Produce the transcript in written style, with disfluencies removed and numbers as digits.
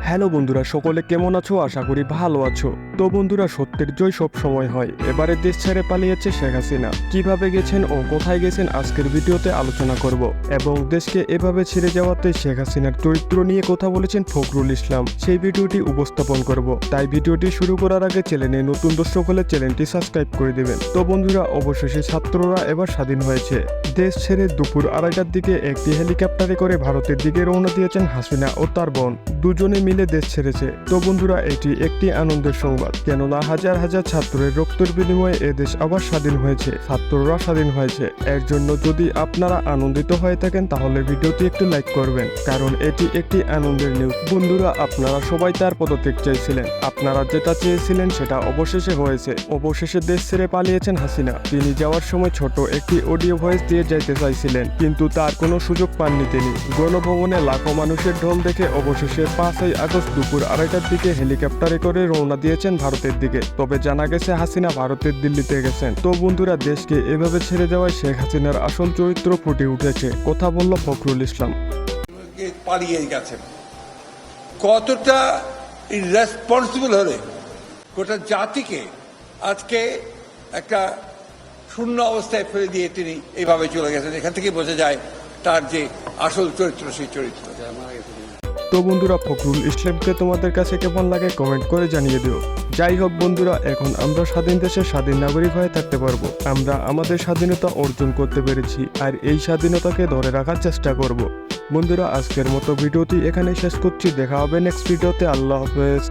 Hello বন্ধুরা, সকলে কেমন আছো? আশা করি ভালো আছো। তো বন্ধুরা, সত্যের জয় সব সময় হয়। এবারে দেশ ছেড়ে পালিয়েছে শেখ হাসিনা। কিভাবে গেছেন ও কোথায় গেছেন আজকের ভিডিওতে আলোচনা করব। এবং দেশকে এভাবে ছেড়ে যাওয়াতে শেখ হাসিনার চরিত্র নিয়ে কথা বলেছেন ফখরুল ইসলাম, সেই ভিডিওটি উপস্থাপন করব। তাই ভিডিওটি শুরু করার আগে চ্যানেলে নতুন দর্শক হলে চ্যানেলটি সাবস্ক্রাইব করে দেবেন। তো বন্ধুরা, অবশেষে ছাত্ররা এবার স্বাধীন হয়েছে। দেশ ছেড়ে দুপুর 2:30টার দিকে একটি হেলিকপ্টারে করে ভারতের দিকে রওনা দিয়েছেন হাসিনা ও তার বোন। দুজনে মিলে দেশ ছেড়েছে। তো বন্ধুরা, এটি একটি আনন্দের সংবাদ, কেননা হাজার হাজার ছাত্রের রক্তের বিনিময়ে এদেশ আবার স্বাধীন হয়েছে, ছাত্ররা স্বাধীন হয়েছে। এর জন্য যদি আপনারা আনন্দিত হয়ে থাকেন তাহলে ভিডিওটি একটু লাইক করবেন, কারণ এটি একটি আনন্দের নিউজ। বন্ধুরা, আপনারা সবাই তার পদত্যাগ চেয়েছিলেন, আপনারা যেটা চেয়েছিলেন সেটা অবশেষে হয়েছে। অবশেষে দেশ ছেড়ে পালিয়েছেন হাসিনা। তিনি যাওয়ার সময় ছোট একটি অডিও ভয়েস দিয়ে যাইতে চাইছিলেন, কিন্তু তার কোনো সুযোগ পাননি তিনি। গণভবনে লাখো মানুষের ঢল দেখে অবশেষে 5ই আগস্ট দুপুর 2:30টার দিকে হেলিকপ্টারে করে রওনা দিয়েছেন ভারতের দিকে। তবে জানা গেছে হাসিনা ভারতের দিল্লিতে গেছেন। তো বন্ধুরা, দেশকে এভাবে ছেড়ে যাওয়ায় শেখ হাসিনার আসল চরিত্র ফুটে উঠেছে। কথা বলল ফখরুল ইসলাম। পালিয়ে গেছেন, কতটা ইররেসপন্সিবল হলে গোটা জাতিকে আজকে একটা শূন্য অবস্থায় ফেলে দিয়ে তিনি এইভাবে চলে গেছেন। এখান থেকে বোঝা যায় তার যে আসল চরিত্র, সেই চরিত্র। তো বন্ধুরা, ফখরুল ইসলামকে তোমাদের কাছে কেমন লাগে কমেন্ট করে জানিয়ে দিও। যাই হোক বন্ধুরা, এখন আমরা স্বাধীন দেশে স্বাধীন নাগরিক হয়ে থাকতে পারবো। আমরা আমাদের স্বাধীনতা অর্জন করতে পেরেছি, আর এই স্বাধীনতাকে ধরে রাখার চেষ্টা করব। বন্ধুরা, আজকের মতো ভিডিওটি এখানে শেষ করছি। দেখা হবে নেক্সট ভিডিওতে। আল্লাহ হাফেজ।